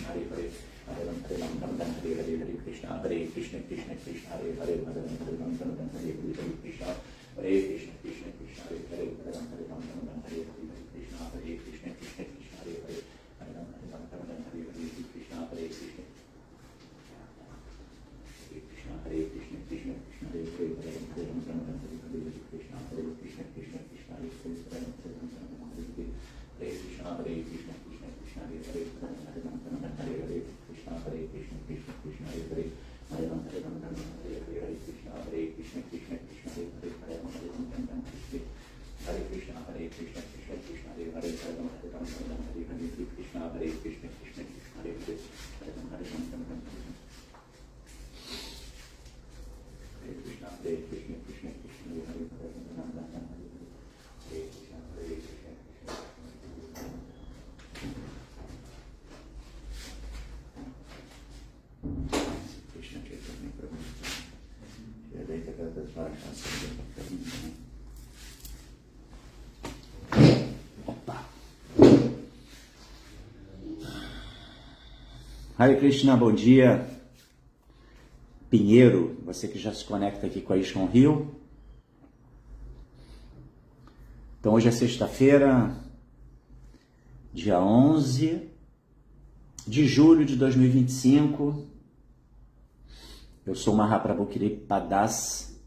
Hare Hare, Hare Ram Hare Hare Hare Krishna, Hare Krishna Krishna Krishna Hare Hare, Hare Ram Hare Hare Krishna, Hare Krishna Krishna Krishna Hare Hare, Hare Ram Hare Hare Krishna, Hare Krishna Krishna Krishna Hare Hare, Hare Ram Hare Hare Krishna, Hare Krishna Hare Krishna Krishna Krishna Hare Hare, Hare Ram Hare Krishna, Hare Krishna Krishna Krishna Hare Hare, Hare Ram Hare Krishna, Hare Krishna Krishna Krishna Hare Hare, Hare Ram Hare Krishna, Hare Krishna Krishna Krishna Hare Hare, Hare Ram Hare Krishna, Hare Krishna Krishna Krishna Hare Hare, Hare Ram Hare Krishna, Hare Krishna Krishna Krishna Hare Hare, Hare Ram Hare Krishna, Hare Krishna Krishna Krishna Hare Hare, Hare Ram Hare Krishna, Hare Krishna Krishna Krishna Hare Hare, Hare Krishna Hare Krishna Krishna Chaitanya Prabhu Shri Advaita Gadadhara Swami Opa! Hare Krishna, bom dia. Pinheiro, você que já se conecta aqui com a Iskon Rio. Então hoje é sexta-feira, dia 11 de julho de 2025. Eu sou Mahaprabhu Kripa Das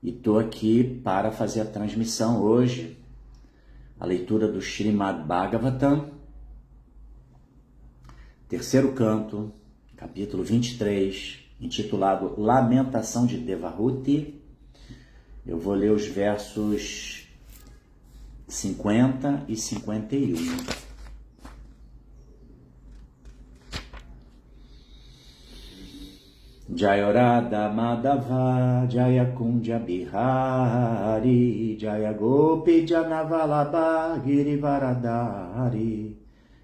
e estou aqui para fazer a transmissão hoje, a leitura do Srimad Bhagavatam, terceiro canto, capítulo 23, intitulado Lamentação de Devahuti. Eu vou ler os versos 50 e 51. Jaya Radha Madhava, Jaya Kunja Bihari, Jaya Gopi Janavalabha Girivaradari,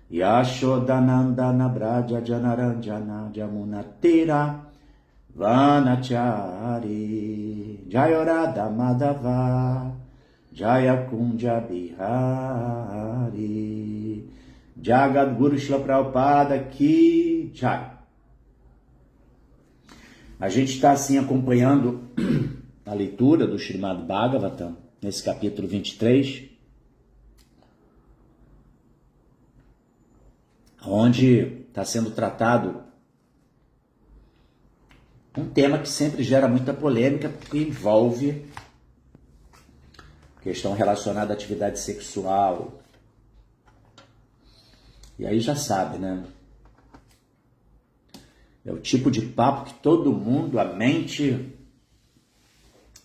Yashodanandana Braja Janaranjana Jamunatira Vanachari, Jaya Radha Madhava, Jaya Kunja Bihari, Jagadguru Śrīla Prabhupada Ki Jai. A gente está assim acompanhando a leitura do Srimad Bhagavatam, nesse capítulo 23, onde está sendo tratado um tema que sempre gera muita polêmica, porque envolve questão relacionada à atividade sexual. E aí já sabe, né? É o tipo de papo que todo mundo, a mente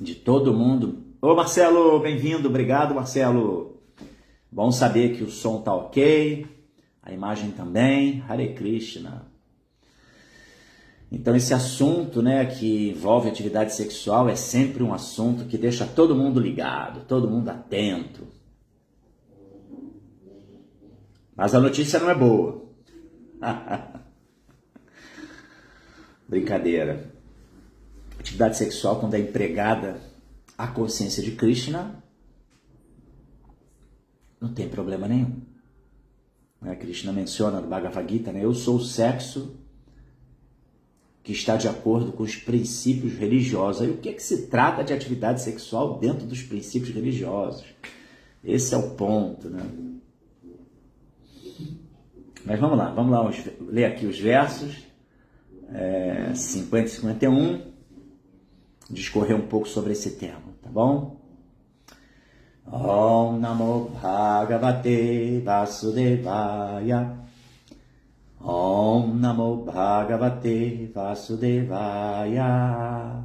de todo mundo... Ô Marcelo, bem-vindo, obrigado Marcelo. Bom saber que o som tá ok, a imagem também. Hare Krishna. Então esse assunto, né, que envolve atividade sexual é sempre um assunto que deixa todo mundo ligado, todo mundo atento. Mas a notícia não é boa. Brincadeira. Atividade sexual, quando é empregada à consciência de Krishna, não tem problema nenhum. Krishna menciona no Bhagavad Gita, né? Eu sou o sexo que está de acordo com os princípios religiosos. Aí o que é que se trata de atividade sexual dentro dos princípios religiosos? Esse é o ponto, né? Mas vamos lá ler aqui os versos 50 e 51, discorrer um pouco sobre esse tema, tá bom? Om Namo Bhagavate Vasudevaya. Om Namo Bhagavate Vasudevaya.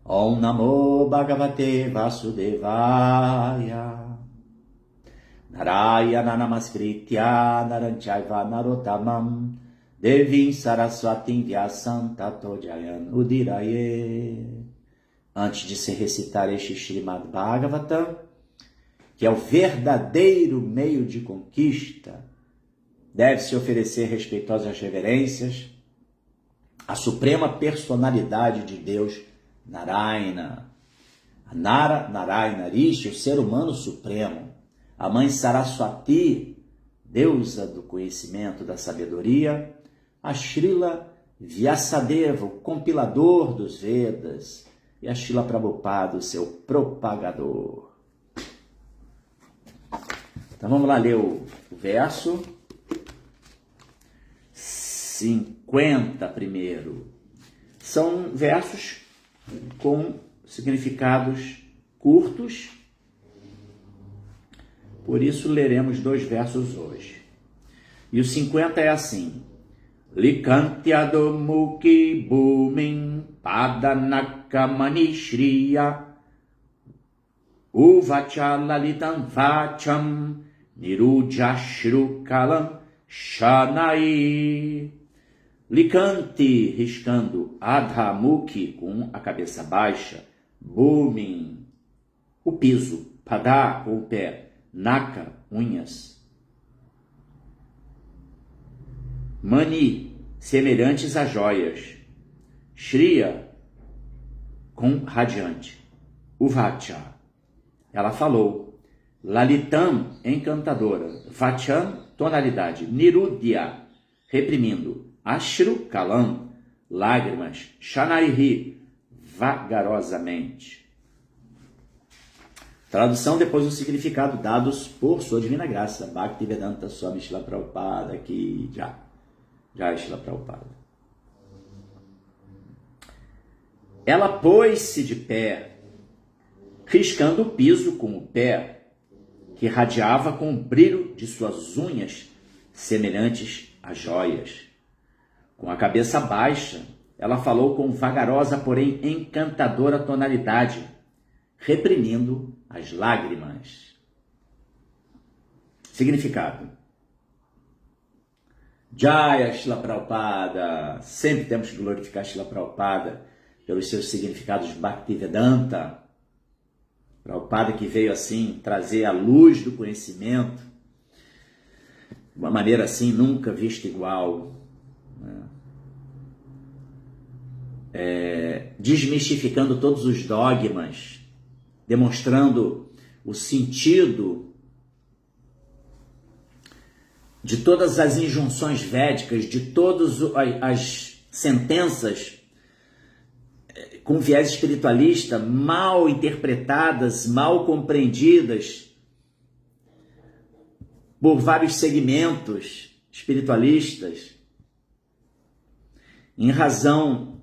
Om Namo Bhagavate Vasudevaya. Narayana Namaskritya Naranchayva Narottamam Devim Saraswatim Vyasam Tato Jayan Udiraye. Antes de se recitar este Srimad Bhagavatam, que é o verdadeiro meio de conquista, deve-se oferecer respeitosas reverências à suprema personalidade de Deus, Narayana. Narayana Rishi, o ser humano supremo. A mãe Saraswati, deusa do conhecimento, da sabedoria, a Srila Vyasadeva, o compilador dos Vedas, e a Srila Prabhupada, o seu propagador. Então vamos lá ler o verso 50 primeiro. São versos com significados curtos, por isso leremos 2 versos hoje. E o 50 é assim: Likantyado mukhi bhumin padanaka shriya uvacha lalitam vacham nirujashru kalam shanai. Likanti, riscando, adhamukhi, com a cabeça baixa, bhumin, o piso, pada, com o pé, naka, unhas, mani, semelhantes a joias, shriya, com radiante, uvacha, ela falou, lalitam, encantadora, vacham, tonalidade, nirudya, reprimindo, ashru kalam, lágrimas, shanaihi, vagarosamente. Tradução depois do significado dados por sua divina graça, Bhaktivedanta Swami Srila Prabhupada, aqui já Srila Prabhupada. Ela pôs-se de pé, riscando o piso com o pé, que radiava com o brilho de suas unhas, semelhantes a joias. Com a cabeça baixa, ela falou com vagarosa, porém encantadora tonalidade, reprimindo as lágrimas. Significado: Jaya Srila Prabhupada. Sempre temos que glorificar Srila Prabhupada pelos seus significados Bhaktivedanta. Prabhupada que veio assim trazer a luz do conhecimento de uma maneira assim nunca vista igual, desmistificando todos os dogmas, demonstrando o sentido de todas as injunções védicas, de todas as sentenças com viés espiritualista mal interpretadas, mal compreendidas por vários segmentos espiritualistas, em razão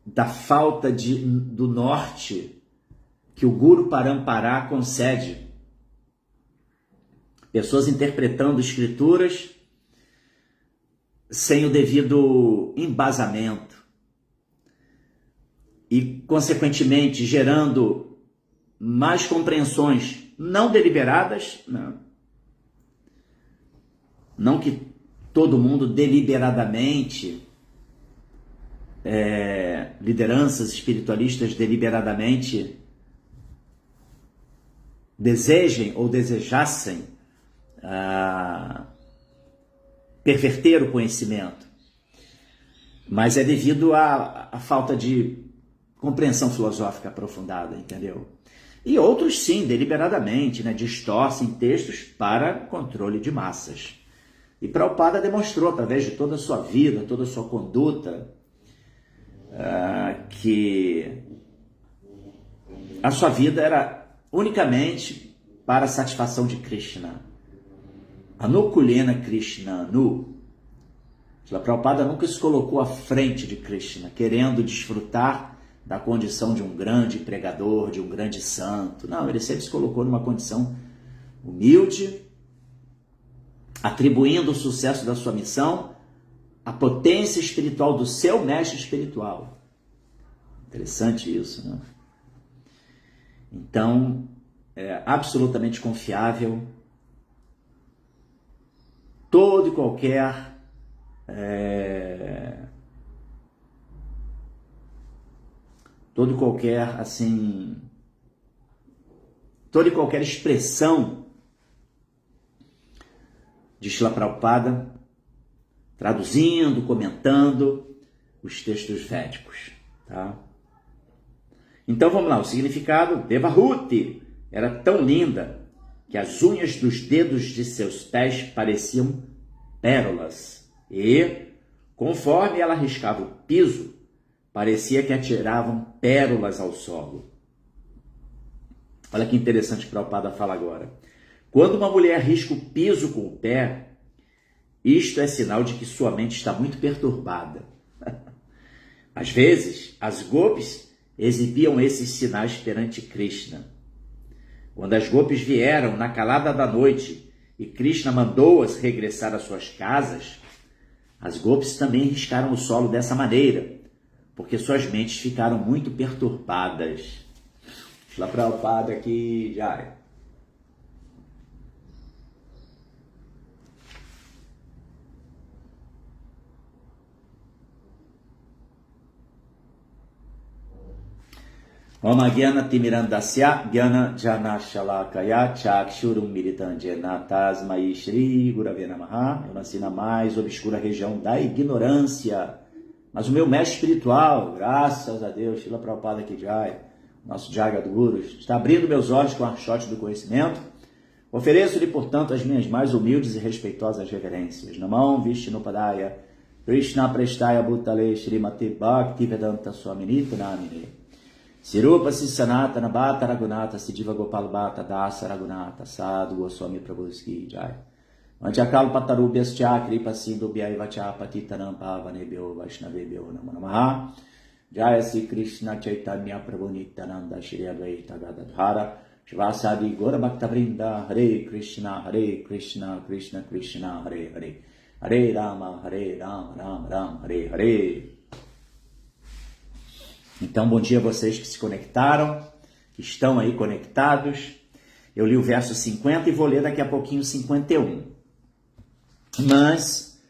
da falta do norte que o Guru Parampará concede. Pessoas interpretando escrituras sem o devido embasamento e, consequentemente, gerando mais compreensões não deliberadas, não que todo mundo deliberadamente, lideranças espiritualistas deliberadamente desejem ou desejassem perverter o conhecimento, mas é devido à falta de compreensão filosófica aprofundada, entendeu? E outros sim, deliberadamente, distorcem textos para controle de massas. E Prabhupada demonstrou através de toda a sua vida, toda a sua conduta, que a sua vida era unicamente para a satisfação de Krishna. Anukulena Krishna Anu. Srila Prabhupada nunca se colocou à frente de Krishna, querendo desfrutar da condição de um grande pregador, de um grande santo. Não, ele sempre se colocou numa condição humilde, atribuindo o sucesso da sua missão à potência espiritual do seu mestre espiritual. Interessante isso, né? Então, é absolutamente confiável todo e qualquer toda e qualquer expressão de Srila Prabhupada, traduzindo, comentando os textos védicos, tá? Então vamos lá, o significado: Devahuti era tão linda que as unhas dos dedos de seus pés pareciam pérolas e, conforme ela riscava o piso, parecia que atiravam pérolas ao solo. Olha que interessante que Prabhupada fala agora. Quando uma mulher risca o piso com o pé, isto é sinal de que sua mente está muito perturbada. Às vezes, as gopis exibiam esses sinais perante Krishna. Quando as gopis vieram na calada da noite e Krishna mandou-as regressar às suas casas, as gopis também riscaram o solo dessa maneira, porque suas mentes ficaram muito perturbadas. Shila Prabhupada aqui, Jai. Om Gyana Timirandasya Gyana Jana Shalakaya Chakshurum Militanjena Tasmai Shri Gurave Namaha. Eu nasci na mais obscura região da ignorância, mas o meu mestre espiritual, graças a Deus, Shila Prabhupada Kijai, nosso Jagadguru, está abrindo meus olhos com o archote do conhecimento. Ofereço-lhe, portanto, as minhas mais humildes e respeitosas reverências. Namam Vishnupadaya Krishna Prestaya Bhutale Shrimati Bhakti Vedanta Swaminita Namine Sirupa Sanatana Bhata Raghunatha Sidiva Gopal Bhata Dasa Raghunatha Sadhu Goswami Prabhuski Jai Manchakal Patarubhyas Chakri Pasindu Bhyaivacha Patitanam Pavanebhyo Vaishnavebhyo Namo Namaha Jaya Sri Krishna Chaitanya Prabhu Nityananda Shri Advaita Gadadhara Shivasadi Gora Bhakta Vrinda Hare Krishna Krishna Krishna Hare Hare Hare Rama Rama Rama Hare Hare. Então, bom dia a vocês que se conectaram, que estão aí conectados. Eu li o verso 50 e vou ler daqui a pouquinho o 51. Mas,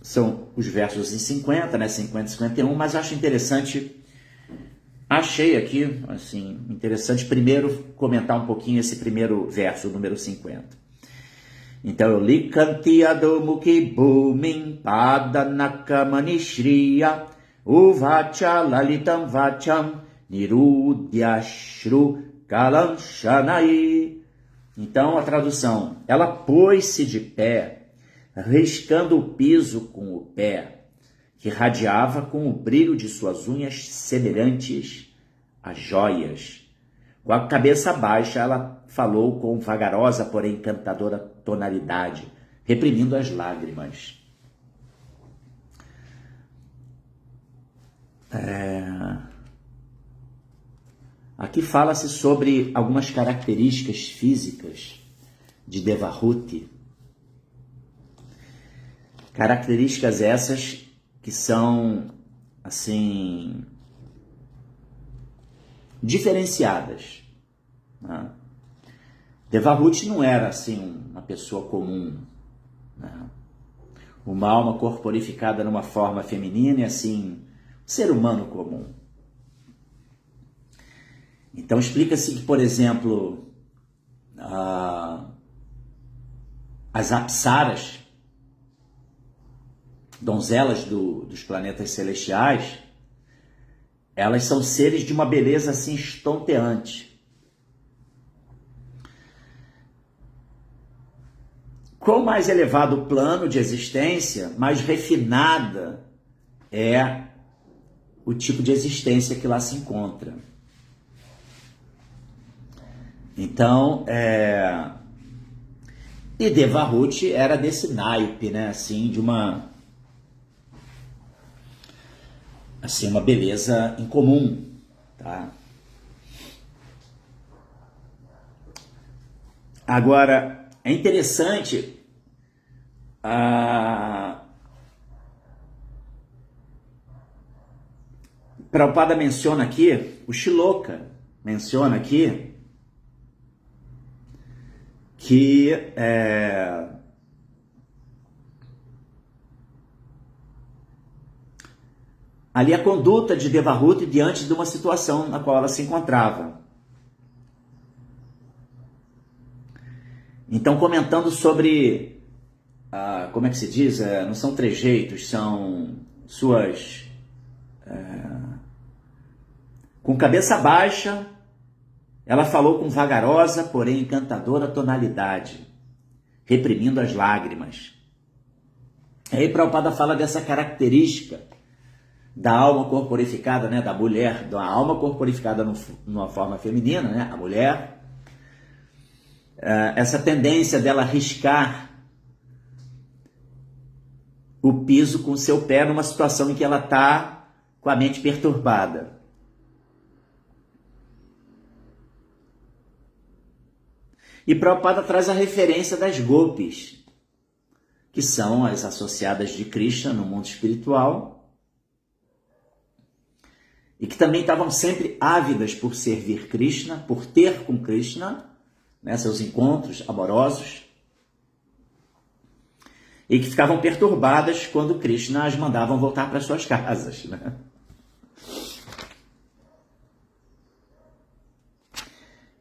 são os versos em 50, né? 50 e 51, mas acho interessante, achei aqui, assim, interessante primeiro comentar um pouquinho esse primeiro verso, o número 50. Então eu li Kantiado Mukhi Bhumim Padanaka Manishriya Uvacha Lalitam Vacham Nirudyashru Kalam Shanai. Então a tradução, ela pôs-se de pé, riscando o piso com o pé, que radiava com o brilho de suas unhas semelhantes a joias. Com a cabeça baixa, ela falou com vagarosa, porém encantadora tonalidade, reprimindo as lágrimas. Aqui fala-se sobre algumas características físicas de Devahuti. Características essas que são, assim, diferenciadas. Né? Devahuti não era assim uma pessoa comum, né? Uma alma corporificada numa forma feminina e assim um ser humano comum. Então explica-se que, por exemplo, as apsaras, donzelas dos planetas celestiais, elas são seres de uma beleza assim estonteante. Quanto mais elevado o plano de existência, mais refinada é o tipo de existência que lá se encontra. Então, e Devahuti era desse naipe, né? Assim, de uma beleza incomum, tá? Agora, é interessante, Prabhupada menciona aqui, o Shiloka menciona aqui, que ali a conduta de Devahuti diante de uma situação na qual ela se encontrava. Então, comentando sobre, como é que se diz? Não são trejeitos, são suas Com cabeça baixa, ela falou com vagarosa, porém encantadora tonalidade, reprimindo as lágrimas. Aí Prabhupada fala dessa característica da alma corporificada, né, da mulher, da alma corporificada numa forma feminina, né, a mulher, essa tendência dela riscar o piso com o seu pé numa situação em que ela está com a mente perturbada. E Prabhupada traz a referência das gopis, que são as associadas de Krishna no mundo espiritual, e que também estavam sempre ávidas por servir Krishna, por ter com Krishna, né, seus encontros amorosos, e que ficavam perturbadas quando Krishna as mandavam voltar para suas casas, né?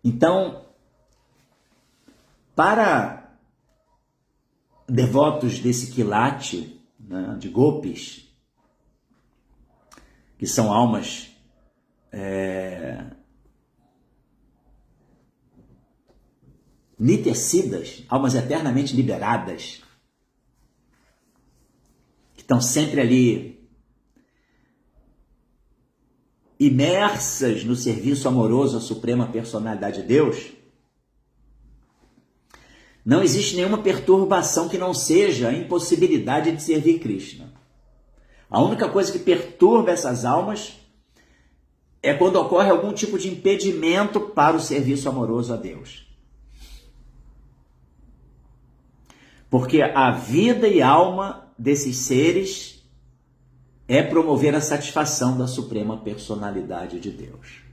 Então, para devotos desse quilate, né, de gopis, que são almas nitecidas, almas eternamente liberadas, que estão sempre ali imersas no serviço amoroso à Suprema Personalidade de Deus, não existe nenhuma perturbação que não seja a impossibilidade de servir Krishna. A única coisa que perturba essas almas é quando ocorre algum tipo de impedimento para o serviço amoroso a Deus. Porque a vida e alma desses seres é promover a satisfação da Suprema Personalidade de Deus.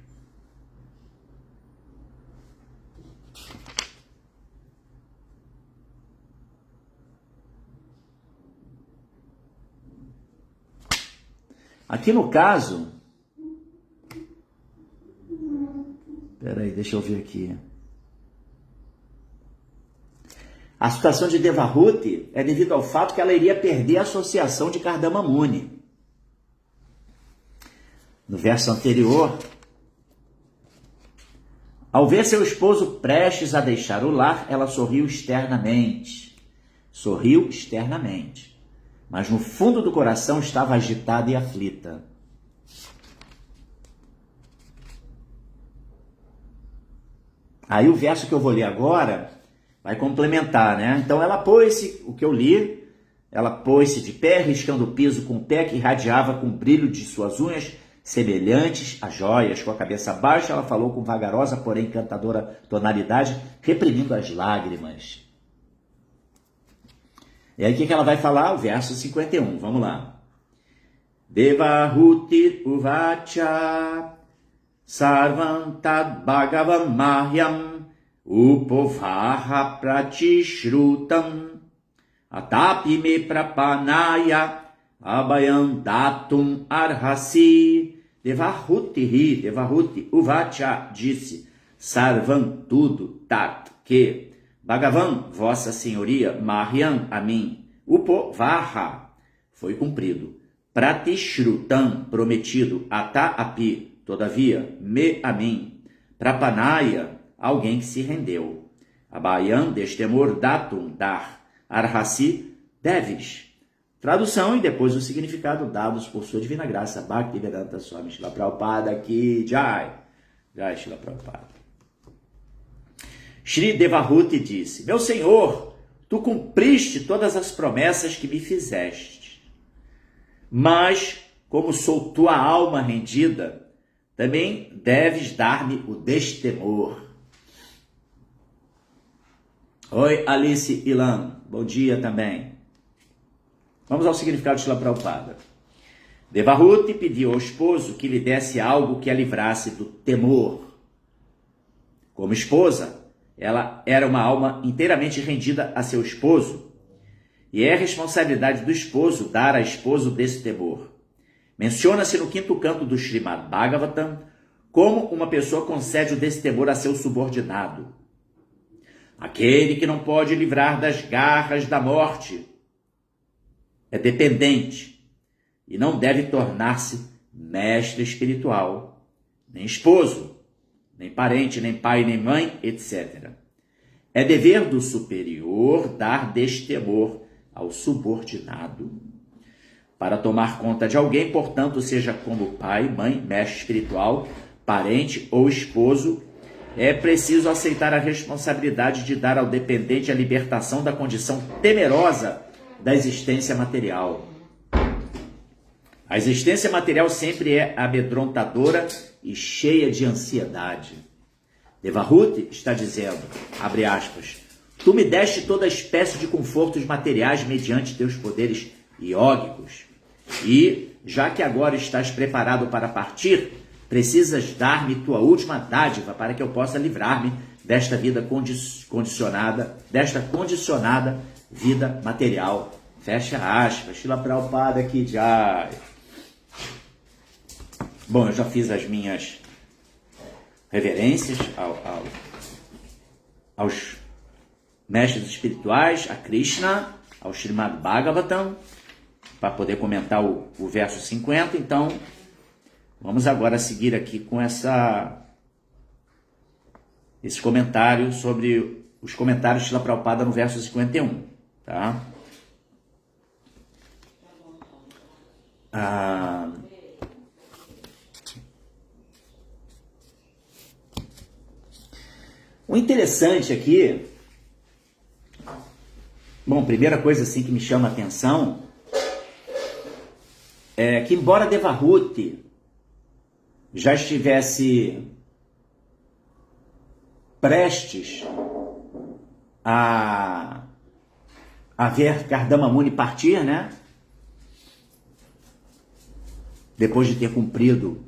Aqui no caso, peraí, deixa eu ver aqui. A situação de Devahuti é devido ao fato que ela iria perder a associação de Kardama Muni. No verso anterior, ao ver seu esposo prestes a deixar o lar, ela sorriu externamente. Sorriu externamente. Mas no fundo do coração estava agitada e aflita. Aí o verso que eu vou ler agora vai complementar, né? Então ela pôs-se, o que eu li, ela pôs-se de pé, riscando o piso com o pé que irradiava com o brilho de suas unhas, semelhantes a joias. Com a cabeça baixa, ela falou com vagarosa, porém encantadora tonalidade, reprimindo as lágrimas. E aí o que ela vai falar? O verso 51, vamos lá. Devahuti uvacha sarvam tad bhagavam mahyam upovaha pratishrutam atapi me prapanaya abhayam datum arhasi. Devahuti uvacha disse, sarvam tudo, tat que, Bhagavan, Vossa Senhoria, Mahyam, a mim, Upovaha, foi cumprido. Pratishrutam, prometido, Ata api, todavia, me a mim. Prapanaya, alguém que se rendeu. Abhayam, destemor, datum, dar. Arhasi, deves. Tradução e depois o significado dados por sua divina graça. Bhaktivedanta Swami Srila Prabhupada aqui, Jai. Jai Srila Prabhupada. Shri Devahuti disse, meu Senhor, tu cumpriste todas as promessas que me fizeste, mas, como sou tua alma rendida, também deves dar-me o destemor. Oi, Alice Ilan, bom dia também. Vamos ao significado de Srila Prabhupada. Devahuti pediu ao esposo que lhe desse algo que a livrasse do temor. Como esposa, ela era uma alma inteiramente rendida a seu esposo, e é responsabilidade do esposo dar a esposo desse temor. Menciona-se no 5º canto do Srimad Bhagavatam como uma pessoa concede o destemor a seu subordinado. Aquele que não pode livrar das garras da morte é dependente e não deve tornar-se mestre espiritual nem esposo, nem parente, nem pai, nem mãe, etc. É dever do superior dar destemor ao subordinado. Para tomar conta de alguém, portanto, seja como pai, mãe, mestre espiritual, parente ou esposo, é preciso aceitar a responsabilidade de dar ao dependente a libertação da condição temerosa da existência material. A existência material sempre é amedrontadora e cheia de ansiedade. Devahuti está dizendo, abre aspas, tu me deste toda espécie de confortos materiais mediante teus poderes iógicos. E, já que agora estás preparado para partir, precisas dar-me tua última dádiva para que eu possa livrar-me desta vida condicionada vida material. Fecha aspas. Shila Prabhupada aqui já. Bom, eu já fiz as minhas reverências aos mestres espirituais, a Krishna, ao Srimad Bhagavatam, para poder comentar o verso 50. Então, vamos agora seguir aqui com esse comentário sobre os comentários de Srila Prabhupada no verso 51. Tá? O interessante aqui, bom, primeira coisa assim que me chama a atenção é que, embora Devahuti já estivesse prestes a ver Kardama Muni partir, né? Depois de ter cumprido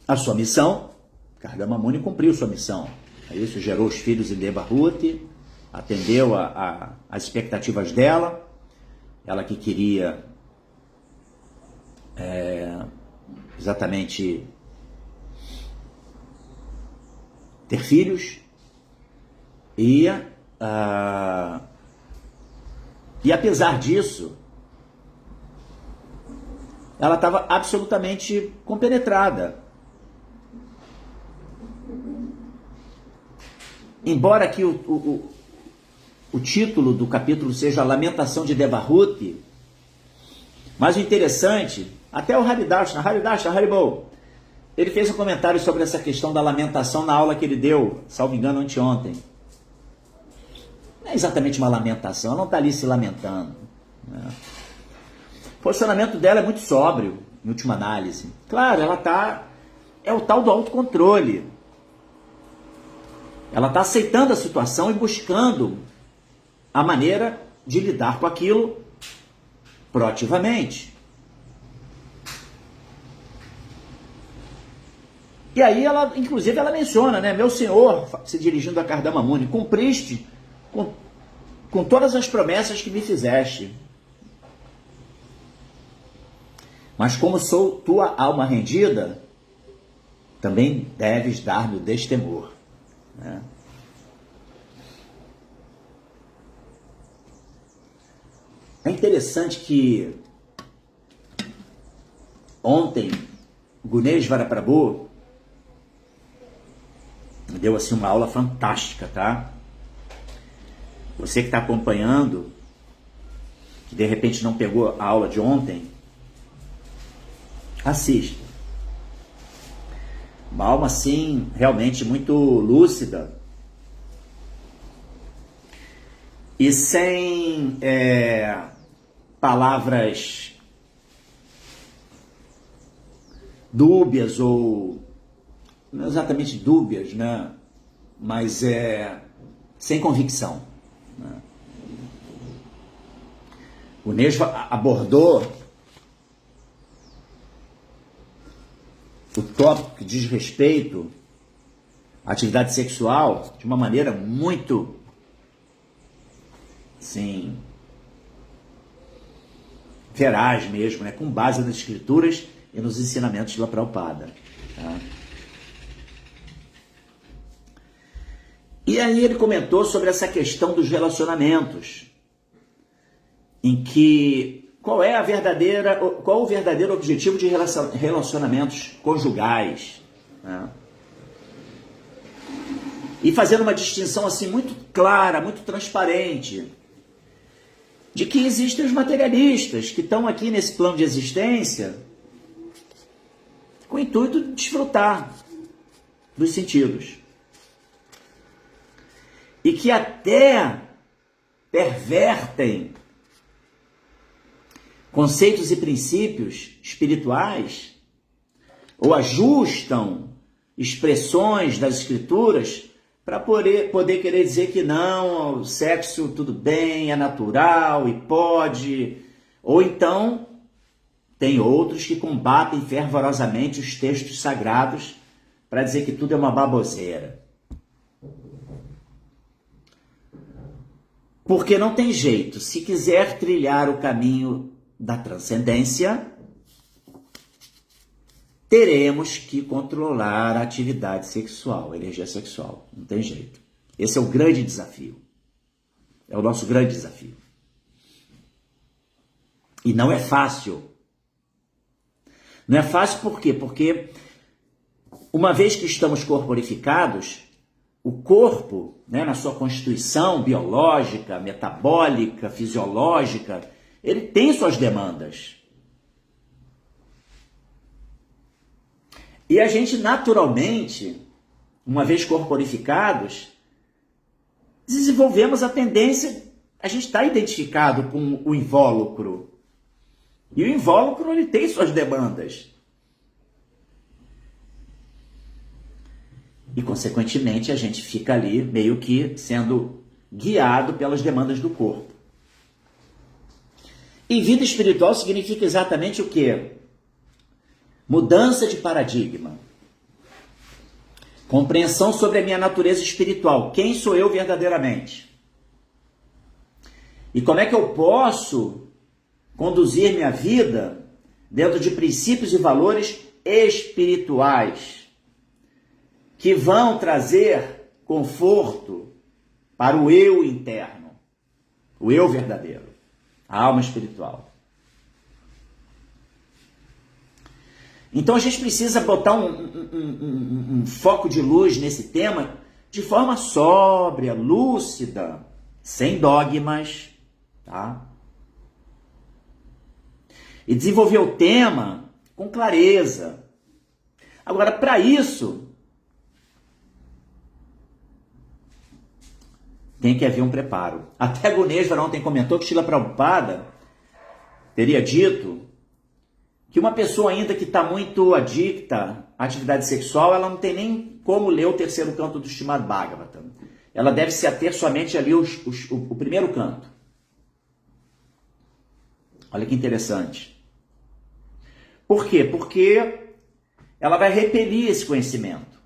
a sua missão, Kardama Muni cumpriu sua missão. Isso gerou os filhos de Devahuti, atendeu as expectativas dela, ela que queria exatamente ter filhos, e apesar disso, ela estava absolutamente compenetrada. Embora aqui o título do capítulo seja a Lamentação de Devahuti, mas o interessante, até o Haridashna Haribol, ele fez um comentário sobre essa questão da lamentação na aula que ele deu, salvo engano, anteontem. Não é exatamente uma lamentação, ela não está ali se lamentando, né? O posicionamento dela é muito sóbrio, em última análise. Claro, ela está... é o tal do autocontrole. Ela está aceitando a situação e buscando a maneira de lidar com aquilo proativamente. E aí, inclusive, ela menciona, né? Meu senhor, se dirigindo a Kardama Muni, cumpriste com todas as promessas que me fizeste. Mas como sou tua alma rendida, também deves dar-me o destemor, né? É interessante que ontem Guneshvara Prabhu deu assim uma aula fantástica, tá? Você que está acompanhando, que de repente não pegou a aula de ontem, assista. Uma alma assim realmente muito lúcida e sem palavras dúbias, ou não exatamente dúbias, né? Mas sem convicção, né? O Nesva abordou o tópico que diz respeito à atividade sexual de uma maneira muito, sim, veraz mesmo, né? Com base nas escrituras e nos ensinamentos de Prabhupada, tá? E aí ele comentou sobre essa questão dos relacionamentos, em que qual o verdadeiro objetivo de relacionamentos conjugais, né? E fazendo uma distinção assim muito clara, muito transparente, de que existem os materialistas que estão aqui nesse plano de existência com o intuito de desfrutar dos sentidos. E que até pervertem conceitos e princípios espirituais ou ajustam expressões das escrituras para poder querer dizer que não, o sexo tudo bem, é natural e pode. Ou então, tem outros que combatem fervorosamente os textos sagrados para dizer que tudo é uma baboseira. Porque não tem jeito. Se quiser trilhar o caminho da transcendência, teremos que controlar a atividade sexual, a energia sexual. Não tem jeito. Esse é o grande desafio. É o nosso grande desafio. E não é fácil. Não é fácil por quê? Porque uma vez que estamos corporificados, o corpo, né, na sua constituição biológica, metabólica, fisiológica, ele tem suas demandas. E a gente naturalmente, uma vez corporificados, desenvolvemos a tendência, a gente está identificado com o invólucro. E o invólucro ele tem suas demandas. E, consequentemente, a gente fica ali meio que sendo guiado pelas demandas do corpo. E vida espiritual significa exatamente o quê? Mudança de paradigma. Compreensão sobre a minha natureza espiritual. Quem sou eu verdadeiramente? E como é que eu posso conduzir minha vida dentro de princípios e valores espirituais que vão trazer conforto para o eu interno, o eu verdadeiro, a alma espiritual. Então a gente precisa botar um foco de luz nesse tema de forma sóbria, lúcida, sem dogmas, tá? E desenvolver o tema com clareza. Agora, para isso, tem que haver um preparo. Até Guneshwara ontem comentou que Srila Prabhupada teria dito que uma pessoa ainda que está muito adicta à atividade sexual, ela não tem nem como ler o terceiro canto do Srimad Bhagavatam. Ela deve se ater somente ali o primeiro canto. Olha que interessante. Por quê? Porque ela vai repelir esse conhecimento.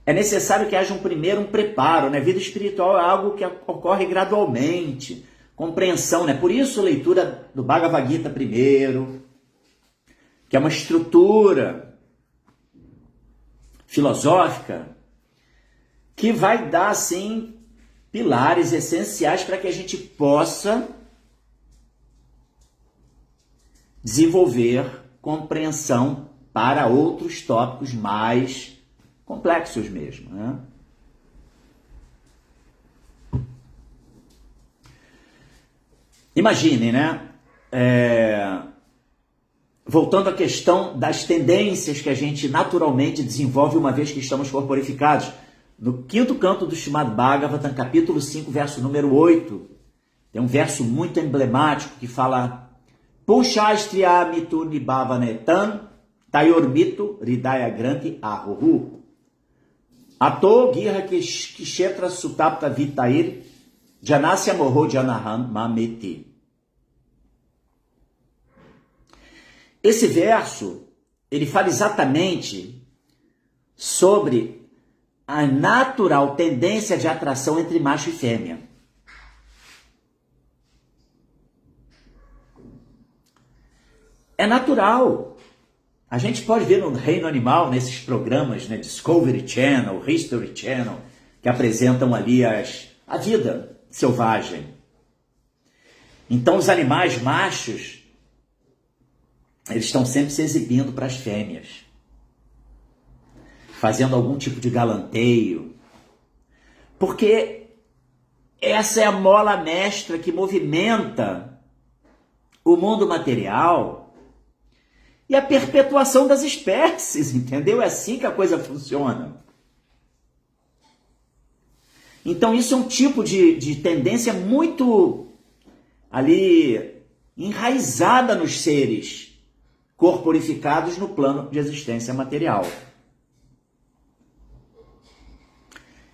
É necessário que haja um preparo, né? Vida espiritual é algo que ocorre gradualmente, compreensão, né? Por isso, leitura do Bhagavad Gita primeiro, que é uma estrutura filosófica que vai dar, assim, pilares essenciais para que a gente possa desenvolver compreensão para outros tópicos mais complexos mesmo, né? Imaginem, né? Voltando à questão das tendências que a gente naturalmente desenvolve uma vez que estamos corporificados. No quinto canto do Srimad Bhagavatam, capítulo 5, verso número 8, tem um verso muito emblemático que fala Pushashtriya mitu nibhavanetam tayormito ridaya granti ahuhu Ato girha kishetra sutapta vitair janasya morro janahan mameti. Esse verso, ele fala exatamente sobre a natural tendência de atração entre macho e fêmea. É natural. A gente pode ver no reino animal, nesses programas, né, Discovery Channel, History Channel, que apresentam ali a vida selvagem. Então, os animais machos, eles estão sempre se exibindo para as fêmeas, fazendo algum tipo de galanteio, porque essa é a mola mestra que movimenta o mundo material e a perpetuação das espécies, entendeu? É assim que a coisa funciona. Então isso é um tipo de tendência muito ali enraizada nos seres corporificados no plano de existência material.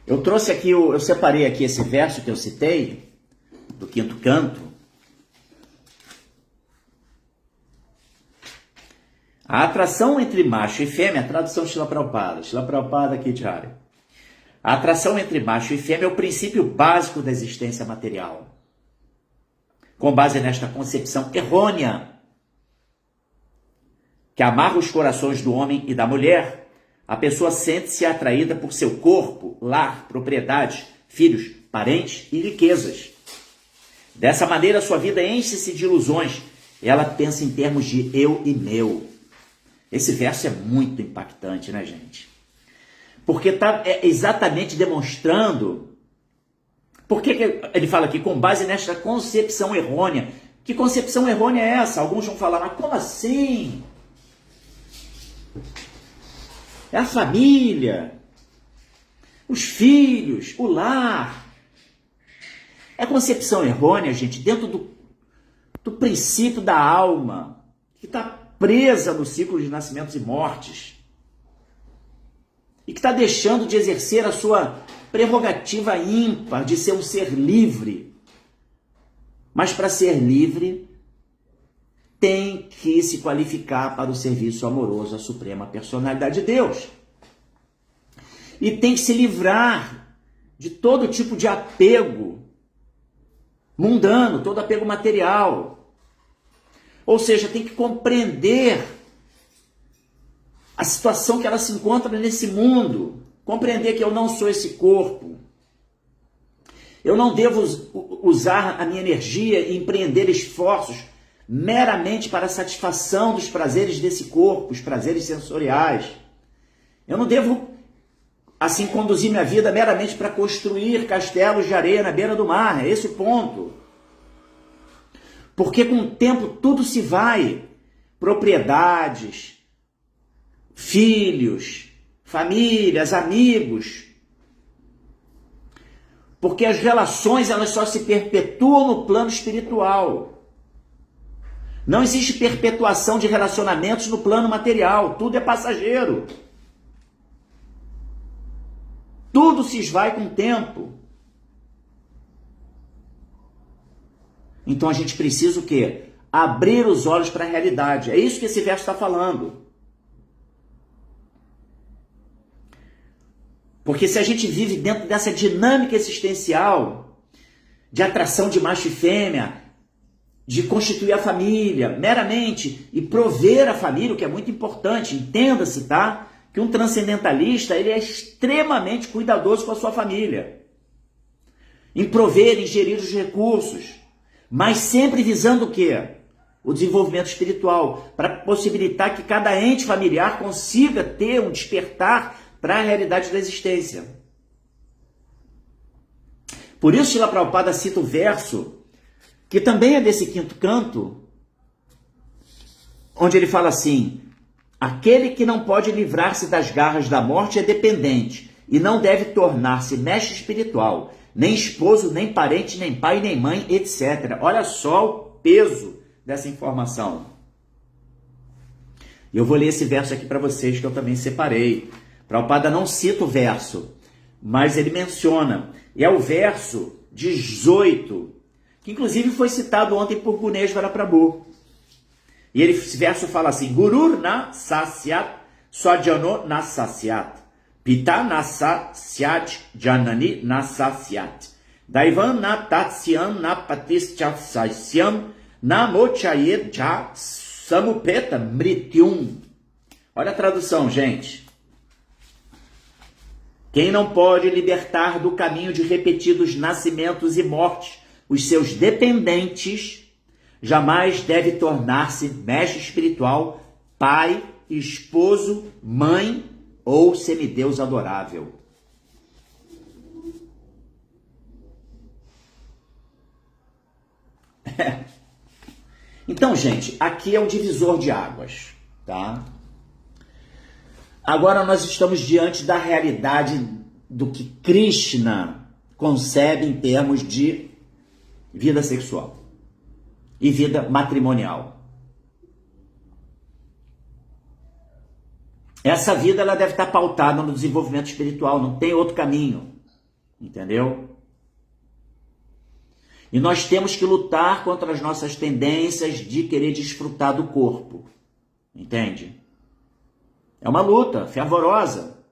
Eu trouxe aqui, eu separei aqui esse verso que eu citei, do 5º canto. A atração entre macho e fêmea, a tradução Srila Prabhupada aqui diária. A atração entre macho e fêmea é o princípio básico da existência material. Com base nesta concepção errônea, que amarra os corações do homem e da mulher, a pessoa sente-se atraída por seu corpo, lar, propriedades, filhos, parentes e riquezas. Dessa maneira, sua vida enche-se de ilusões. Ela pensa em termos de eu e meu. Esse verso é muito impactante, né, gente? Porque está exatamente demonstrando... Por que ele fala aqui? Com base nesta concepção errônea. Que concepção errônea é essa? Alguns vão falar, mas como assim? É a família, os filhos, o lar. É concepção errônea, gente, dentro do princípio da alma, que está presa no ciclo de nascimentos e mortes. E que está deixando de exercer a sua prerrogativa ímpar de ser um ser livre. Mas para ser livre, tem que se qualificar para o serviço amoroso à Suprema Personalidade de Deus. E tem que se livrar de todo tipo de apego mundano, todo apego material. Ou seja, tem que compreender a situação que ela se encontra nesse mundo. Compreender que eu não sou esse corpo. Eu não devo usar a minha energia e empreender esforços meramente para a satisfação dos prazeres desse corpo, os prazeres sensoriais. Eu não devo, assim, conduzir minha vida meramente para construir castelos de areia na beira do mar. É esse o ponto. Porque com o tempo tudo se vai. Propriedades, filhos, famílias, amigos. Porque as relações, elas só se perpetuam no plano espiritual. Não existe perpetuação de relacionamentos no plano material. Tudo é passageiro. Tudo se esvai com o tempo. Então a gente precisa o quê? Abrir os olhos para a realidade. É isso que esse verso está falando. Porque se a gente vive dentro dessa dinâmica existencial, de atração de macho e fêmea, de constituir a família meramente e prover a família, o que é muito importante, entenda-se, tá? Que um transcendentalista, ele é extremamente cuidadoso com a sua família. Em prover, em gerir os recursos, mas sempre visando o quê? O desenvolvimento espiritual, para possibilitar que cada ente familiar consiga ter um despertar para a realidade da existência. Por isso, Srila Prabhupada cita o verso que também é desse 5º canto, onde ele fala assim: aquele que não pode livrar-se das garras da morte é dependente e não deve tornar-se mestre espiritual, nem esposo, nem parente, nem pai, nem mãe, etc. Olha só o peso dessa informação. E eu vou ler esse verso aqui para vocês, que eu também separei. Prabhupada não cita o verso, mas ele menciona. E é o verso 18, que inclusive foi citado ontem por Guneshvara Prabhu. E esse verso fala assim: Gurur na sasyat, swajano na sasyat, pita na sasyat, janani na sasyat, daivan na tatsyam na patischatsasyam, na mochayet ja samupeta mrityum. Olha a tradução, gente. Quem não pode libertar do caminho de repetidos nascimentos e mortes os seus dependentes, jamais deve tornar-se mestre espiritual, pai, esposo, mãe ou semideus adorável. Então, gente, aqui é um divisor de águas, tá? Agora nós estamos diante da realidade do que Krishna concebe em termos de vida sexual e vida matrimonial. Essa vida ela deve estar pautada no desenvolvimento espiritual, não tem outro caminho, entendeu? E nós temos que lutar contra as nossas tendências de querer desfrutar do corpo, entende? É uma luta fervorosa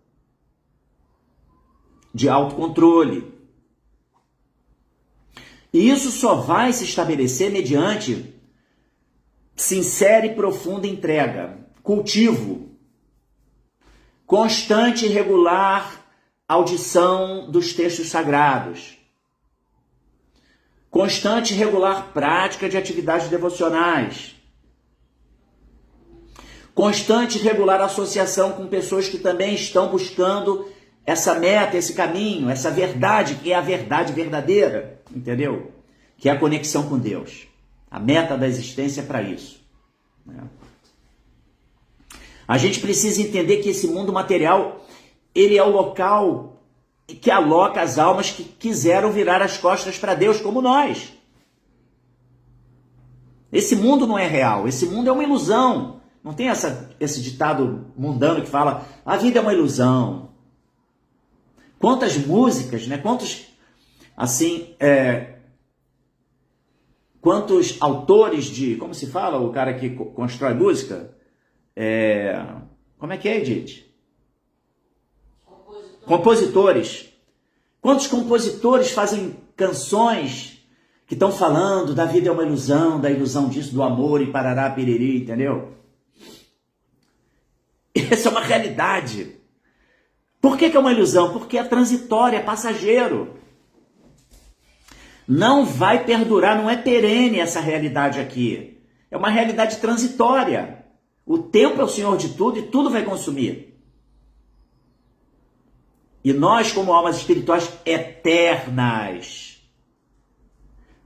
de autocontrole. E isso só vai se estabelecer mediante sincera e profunda entrega, cultivo, constante e regular audição dos textos sagrados, constante e regular prática de atividades devocionais, constante e regular associação com pessoas que também estão buscando essa meta, esse caminho, essa verdade, que é a verdade verdadeira, entendeu? Que é a conexão com Deus. A meta da existência é para isso, né? A gente precisa entender que esse mundo material, ele é o local que aloca as almas que quiseram virar as costas para Deus, como nós. Esse mundo não é real, esse mundo é uma ilusão. Não tem esse ditado mundano que fala, a vida é uma ilusão. Quantas músicas, né? Quantos autores de, como se fala, o cara que constrói música? Como é que é, Edith? Compositores. Quantos compositores fazem canções que estão falando da vida é uma ilusão, da ilusão disso, do amor e parará, piriri, entendeu? Essa é uma realidade. Por que é uma ilusão? Porque é transitória, é passageiro. Não vai perdurar, não é perene essa realidade aqui. É uma realidade transitória. O tempo é o senhor de tudo e tudo vai consumir. E nós, como almas espirituais eternas,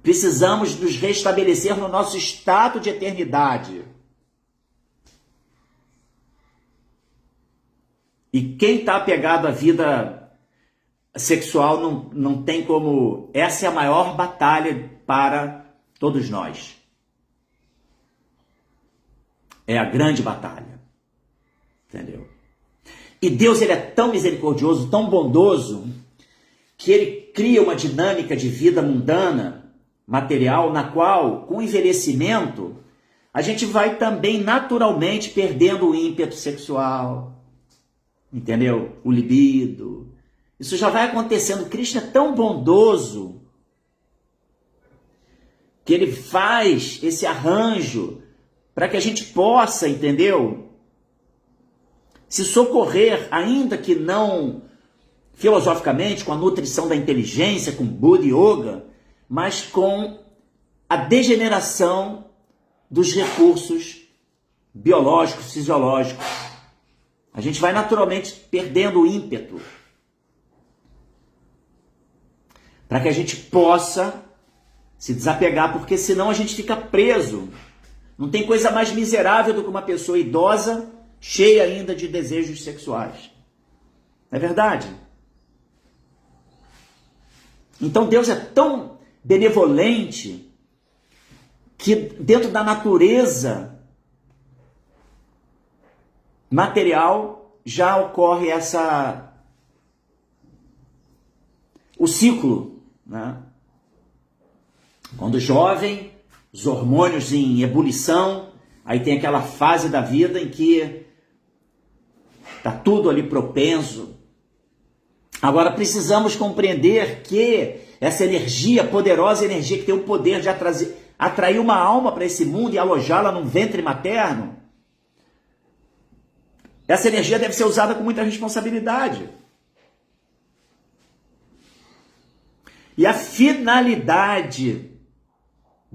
precisamos nos restabelecer no nosso estado de eternidade. E quem está apegado à vida sexual não tem como... Essa é a maior batalha para todos nós. É a grande batalha. Entendeu? E Deus, ele é tão misericordioso, tão bondoso, que ele cria uma dinâmica de vida mundana, material, na qual, com o envelhecimento, a gente vai também naturalmente perdendo o ímpeto sexual, entendeu? O libido. Isso já vai acontecendo. Cristo é tão bondoso que ele faz esse arranjo para que a gente possa, entendeu? Se socorrer, ainda que não filosoficamente, com a nutrição da inteligência, com Buda e Yoga, mas com a degeneração dos recursos biológicos, fisiológicos. A gente vai naturalmente perdendo o ímpeto para que a gente possa se desapegar, porque senão a gente fica preso. Não tem coisa mais miserável do que uma pessoa idosa, cheia ainda de desejos sexuais. Não é verdade? Então Deus é tão benevolente que dentro da natureza material já ocorre o ciclo, né? Quando jovem, os hormônios em ebulição, aí tem aquela fase da vida em que está tudo ali propenso. Agora precisamos compreender que essa energia, poderosa energia que tem o poder de atrair uma alma para esse mundo e alojá-la num ventre materno, essa energia deve ser usada com muita responsabilidade. E a finalidade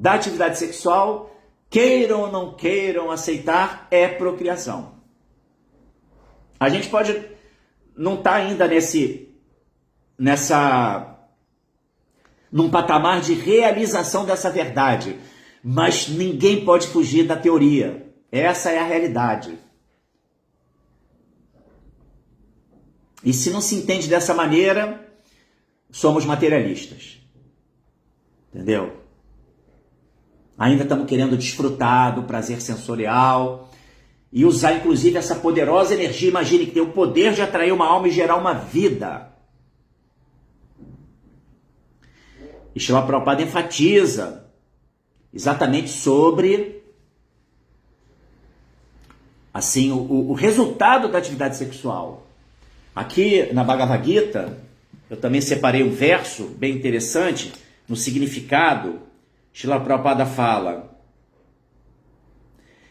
da atividade sexual, queiram ou não queiram aceitar, é procriação. A gente pode não estar ainda num patamar de realização dessa verdade, mas ninguém pode fugir da teoria. Essa é a realidade. E se não se entende dessa maneira, somos materialistas. Entendeu? Ainda estamos querendo desfrutar do prazer sensorial e usar, inclusive, essa poderosa energia. Imagine que tem o poder de atrair uma alma e gerar uma vida. E Srila Prabhupada enfatiza exatamente sobre assim, o resultado da atividade sexual. Aqui na Bhagavad Gita, eu também separei um verso bem interessante no significado. Srila Prabhupada fala: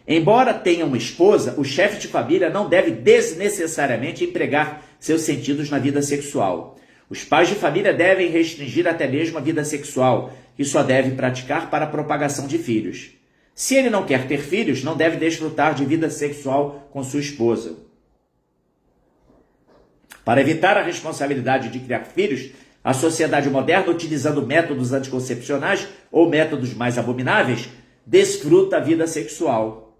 embora tenha uma esposa, o chefe de família não deve desnecessariamente empregar seus sentidos na vida sexual. Os pais de família devem restringir até mesmo a vida sexual, que só deve praticar para a propagação de filhos. Se ele não quer ter filhos, não deve desfrutar de vida sexual com sua esposa. Para evitar a responsabilidade de criar filhos, a sociedade moderna, utilizando métodos anticoncepcionais ou métodos mais abomináveis, desfruta a vida sexual.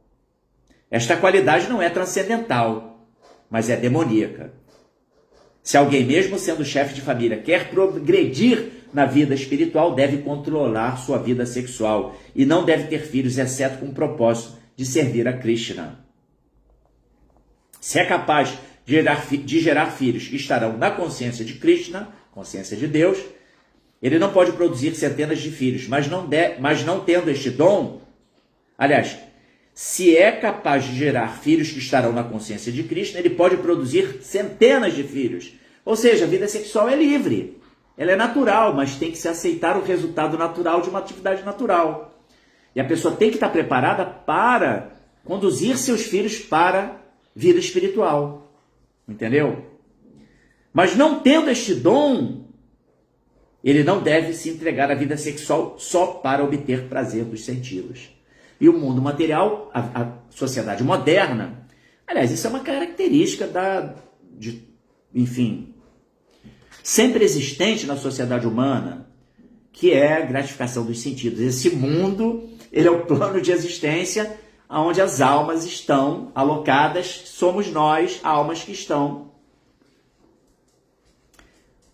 Esta qualidade não é transcendental, mas é demoníaca. Se alguém, mesmo sendo chefe de família, quer progredir na vida espiritual, deve controlar sua vida sexual e não deve ter filhos, exceto com o propósito de servir a Krishna. Se é capaz de gerar filhos que estarão na consciência de Krishna, consciência de Deus, ele não pode produzir centenas de filhos, mas não tendo este dom, aliás, se é capaz de gerar filhos que estarão na consciência de Krishna, ele pode produzir centenas de filhos. Ou seja, a vida sexual é livre, ela é natural, mas tem que se aceitar o resultado natural de uma atividade natural. E a pessoa tem que estar preparada para conduzir seus filhos para a vida espiritual. Entendeu? Mas não tendo este dom, ele não deve se entregar à vida sexual só para obter prazer dos sentidos. E o mundo material, a sociedade moderna, aliás, isso é uma característica sempre existente na sociedade humana, que é a gratificação dos sentidos. Esse mundo, ele é o plano de existência onde as almas estão alocadas, somos nós, almas que estão,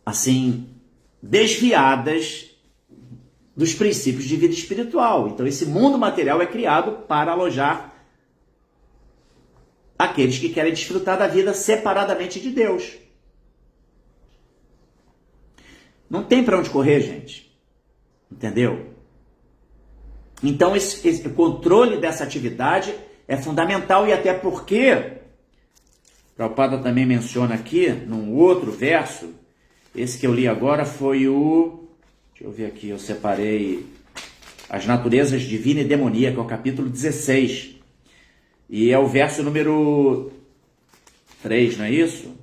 assim, desviadas dos princípios de vida espiritual. Então, esse mundo material é criado para alojar aqueles que querem desfrutar da vida separadamente de Deus. Não tem para onde correr, gente. Entendeu? Então, esse controle dessa atividade é fundamental, e até porque Prabhupada também menciona aqui, num outro verso, esse que eu li agora foi deixa eu ver aqui, eu separei As Naturezas Divina e Demoníaca, é o capítulo 16. E é o verso número 3, não é isso?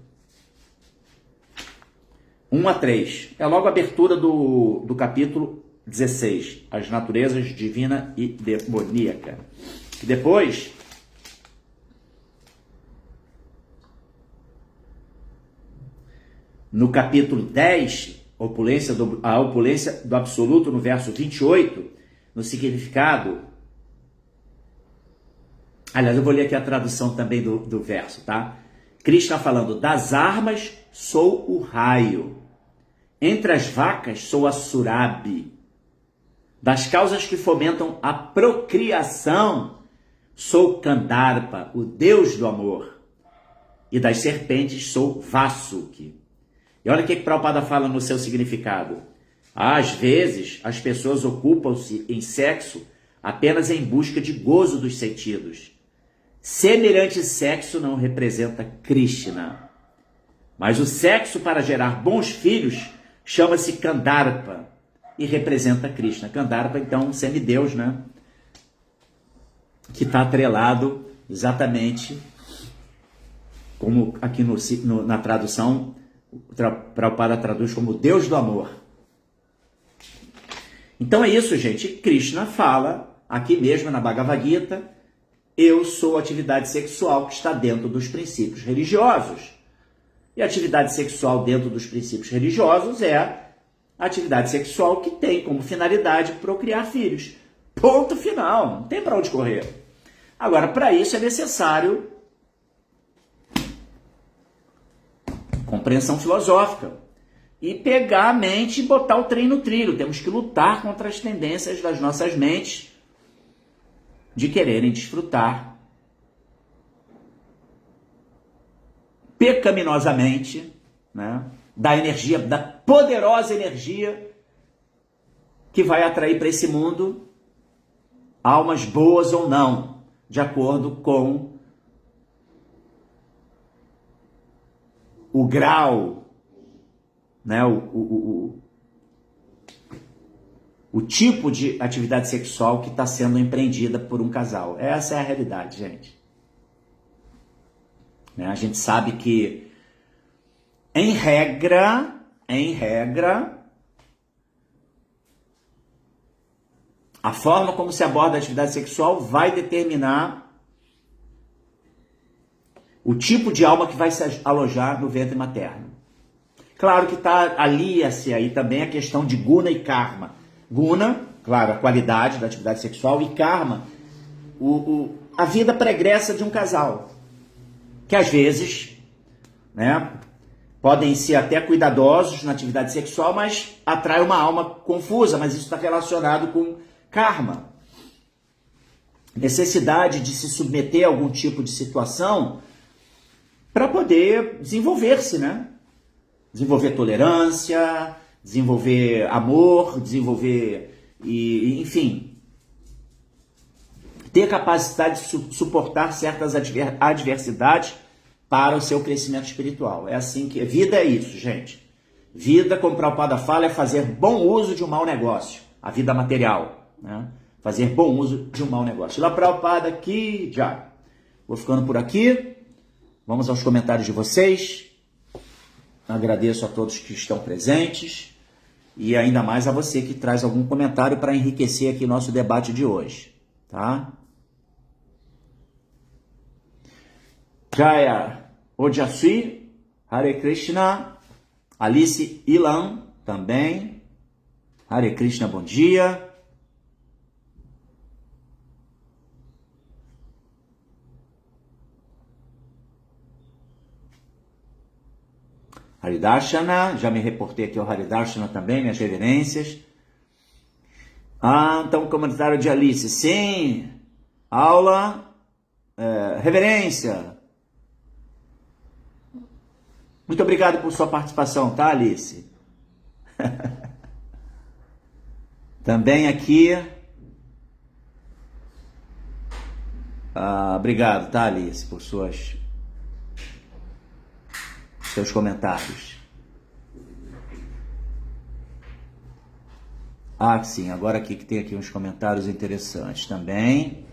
1 a 3. É logo a abertura do capítulo 16. As Naturezas Divina e Demoníaca. E depois, no capítulo 10, a opulência do absoluto, no verso 28, no significado. Aliás, eu vou ler aqui a tradução também do verso, tá? Krishna falando: das armas sou o raio, entre as vacas sou a surabi, das causas que fomentam a procriação sou Kandarpa, o deus do amor, e das serpentes sou Vasuki. E olha o que Prabhupada fala no seu significado. Às vezes, as pessoas ocupam-se em sexo apenas em busca de gozo dos sentidos. Semelhante sexo não representa Krishna. Mas o sexo para gerar bons filhos chama-se Kandarpa e representa Krishna. Kandarpa, então, semideus, né? Que está atrelado exatamente como aqui na tradução, Prabhupada traduz como Deus do amor. Então é isso, gente. Krishna fala aqui mesmo na Bhagavad Gita: eu sou a atividade sexual que está dentro dos princípios religiosos. E a atividade sexual dentro dos princípios religiosos é a atividade sexual que tem como finalidade procriar filhos. Ponto final. Não tem para onde correr. Agora, para isso é necessário compreensão filosófica e pegar a mente e botar o trem no trilho. Temos que lutar contra as tendências das nossas mentes de quererem desfrutar pecaminosamente, né, da energia, da poderosa energia que vai atrair para esse mundo almas boas ou não, de acordo com o grau, né, o tipo de atividade sexual que está sendo empreendida por um casal. Essa é a realidade, gente. A gente sabe que, em regra, a forma como se aborda a atividade sexual vai determinar o tipo de alma que vai se alojar no ventre materno. Claro que alia-se aí também a questão de guna e karma. Guna, claro, a qualidade da atividade sexual, e karma, a vida pregressa de um casal, que às vezes, né, podem ser até cuidadosos na atividade sexual, mas atrai uma alma confusa, mas isso está relacionado com karma. Necessidade de se submeter a algum tipo de situação para poder desenvolver-se, né? Desenvolver tolerância, desenvolver amor, enfim, ter capacidade de suportar certas adversidades para o seu crescimento espiritual. É assim que... Vida é isso, gente. Vida, como Prabhupada fala, é fazer bom uso de um mau negócio. A vida material, né? Fazer bom uso de um mau negócio. Lá, Prabhupada, aqui, já. Vou ficando por aqui. Vamos aos comentários de vocês. Agradeço a todos que estão presentes. E ainda mais a você que traz algum comentário para enriquecer aqui nosso debate de hoje. Tá? Jaya Ojasui, Hare Krishna, Alice Ilan também, Hare Krishna, bom dia. Haridarshana, já me reportei aqui ao Haridarshana também, minhas reverências. Então o comentário de Alice, sim, aula, reverência. Muito obrigado por sua participação, tá, Alice? Também aqui. Obrigado, tá, Alice, por seus comentários. Sim, agora aqui que tem aqui uns comentários interessantes também.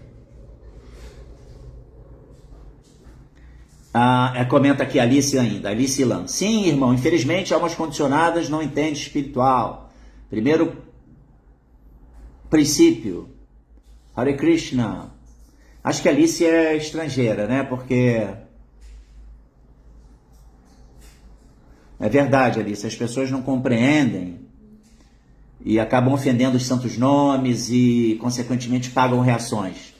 Comenta aqui Alice ainda, Alice Lan. Sim, irmão, infelizmente almas condicionadas não entendem espiritual. Primeiro princípio, Hare Krishna. Acho que Alice é estrangeira, né? Porque é verdade, Alice, as pessoas não compreendem e acabam ofendendo os santos nomes e, consequentemente, pagam reações.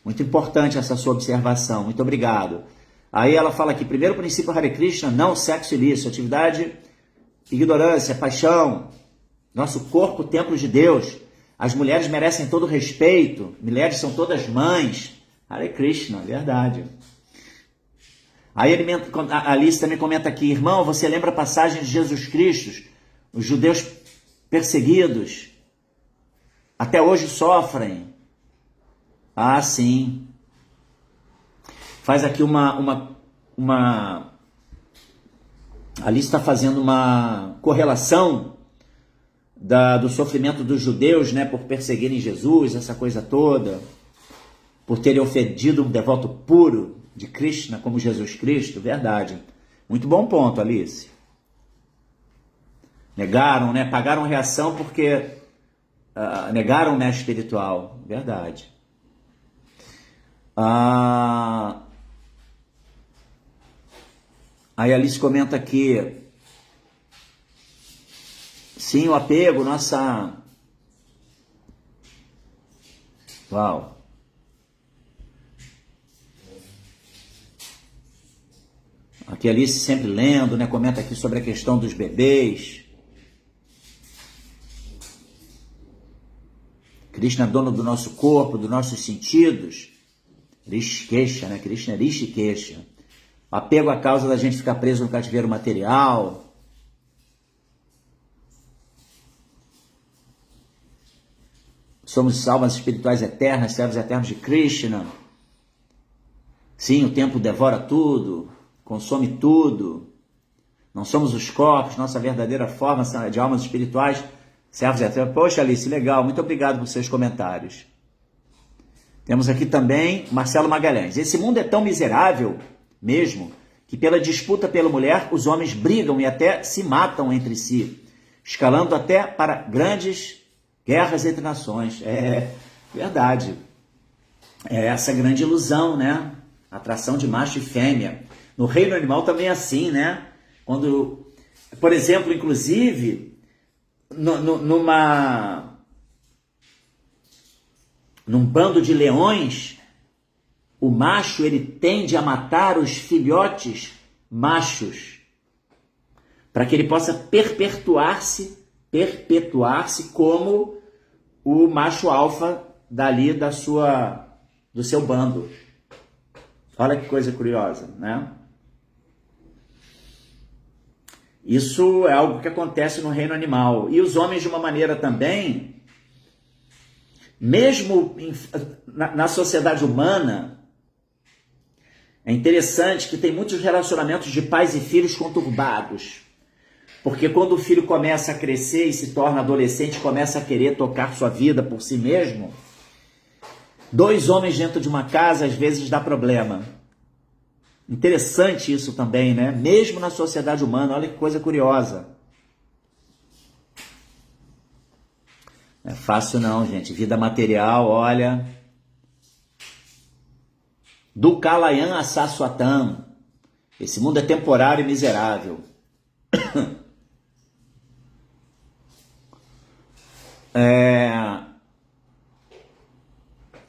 Muito importante essa sua observação, muito obrigado. Aí ela fala aqui, primeiro princípio Hare Krishna, não sexo ilícito, atividade, ignorância, paixão, nosso corpo, templo de Deus, as mulheres merecem todo respeito, mulheres são todas mães, Hare Krishna, verdade. Aí a Alice também comenta aqui, irmão, você lembra a passagem de Jesus Cristo, os judeus perseguidos, até hoje sofrem. Sim. Faz aqui Alice está fazendo uma correlação do sofrimento dos judeus, né, por perseguirem Jesus, essa coisa toda, por terem ofendido um devoto puro de Krishna como Jesus Cristo, verdade. Muito bom ponto, Alice. Negaram, né, pagaram reação porque negaram o mestre espiritual. Verdade. Aí a Alice comenta aqui, sim, o apego, nossa... Uau. Aqui a Alice sempre lendo, né? Comenta aqui sobre a questão dos bebês. Krishna é dono do nosso corpo, dos nossos sentidos. Rishikesha, né? Krishna é Rishikesha. Apego à causa da gente ficar preso no cativeiro material. Somos almas espirituais eternas, servos eternos de Krishna. Sim, o tempo devora tudo, consome tudo. Não somos os corpos, nossa verdadeira forma de almas espirituais, servos eternos. Poxa, Alice, legal, muito obrigado por seus comentários. Temos aqui também Marcelo Magalhães. Esse mundo é tão miserável, mesmo, que pela disputa pela mulher, os homens brigam e até se matam entre si, escalando até para grandes guerras entre nações. É verdade. É essa grande ilusão, né? Atração de macho e fêmea. No reino animal também é assim, né? Quando, por exemplo, inclusive, num bando de leões, o macho ele tende a matar os filhotes machos para que ele possa perpetuar-se como o macho alfa dali do seu bando. Olha que coisa curiosa, né? Isso é algo que acontece no reino animal. E os homens, de uma maneira também, mesmo na sociedade humana, é interessante que tem muitos relacionamentos de pais e filhos conturbados. Porque quando o filho começa a crescer e se torna adolescente, começa a querer tocar sua vida por si mesmo, 2 homens dentro de uma casa às vezes dá problema. Interessante isso também, né? Mesmo na sociedade humana, olha que coisa curiosa. Não é fácil não, gente. Vida material, olha... Do Kalayan a Saswatam. Esse mundo é temporário e miserável.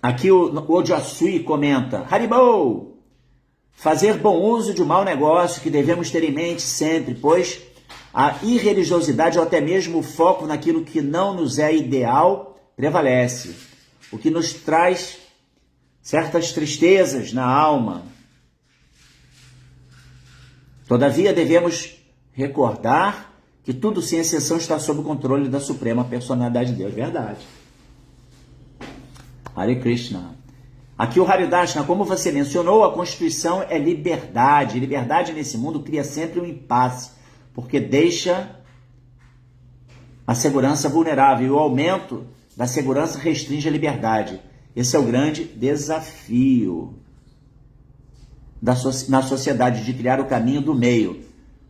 Aqui o Ojasui comenta: Haribou! Fazer bom uso de um mau negócio que devemos ter em mente sempre, pois a irreligiosidade ou até mesmo o foco naquilo que não nos é ideal prevalece, o que nos traz certas tristezas na alma. Todavia, devemos recordar que tudo, sem exceção, está sob o controle da Suprema Personalidade de Deus. Verdade. Hare Krishna. Aqui o Haridashna, como você mencionou, a Constituição é liberdade. Liberdade nesse mundo cria sempre um impasse, porque deixa a segurança vulnerável e o aumento da segurança restringe a liberdade. Esse é o grande desafio na sociedade, de criar o caminho do meio.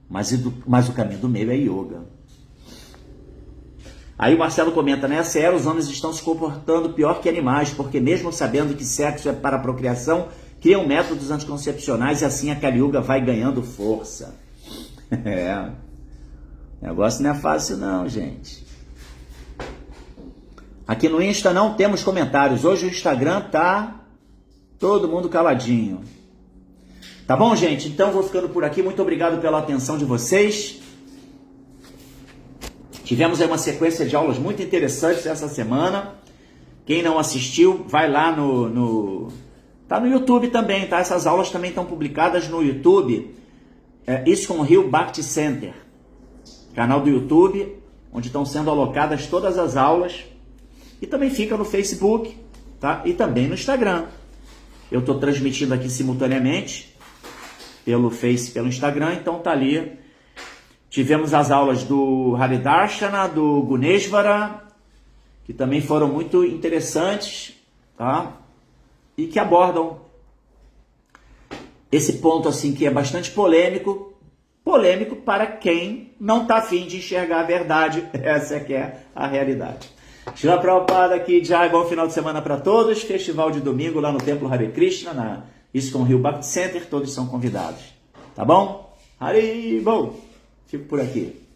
Mas o caminho do meio é yoga. Aí o Marcelo comenta, nessa era os homens estão se comportando pior que animais, porque mesmo sabendo que sexo é para a procriação, criam métodos anticoncepcionais e assim a Kali Yuga vai ganhando força. O negócio não é fácil não, gente. Aqui no Insta não temos comentários. Hoje o Instagram tá todo mundo caladinho. Tá bom, gente? Então vou ficando por aqui. Muito obrigado pela atenção de vocês. Tivemos aí uma sequência de aulas muito interessantes essa semana. Quem não assistiu, vai lá Tá no YouTube também, tá? Essas aulas também estão publicadas no YouTube. ISKCON Rio Bhakti Center. Canal do YouTube, onde estão sendo alocadas todas as aulas. E também fica no Facebook, tá? E também no Instagram. Eu estou transmitindo aqui simultaneamente pelo Face, pelo Instagram, então tá ali. Tivemos as aulas do Haridarshana, do Guneshvara, que também foram muito interessantes, tá? E que abordam esse ponto assim que é bastante polêmico para quem não está afim de enxergar a verdade. Essa é que é a realidade. Shila Prabhupada aqui, Jai, bom final de semana para todos. Festival de domingo lá no Templo Hare Krishna, na ISKCON Rio Bhakti Center, todos são convidados. Tá bom? Hari Bom! Fico por aqui.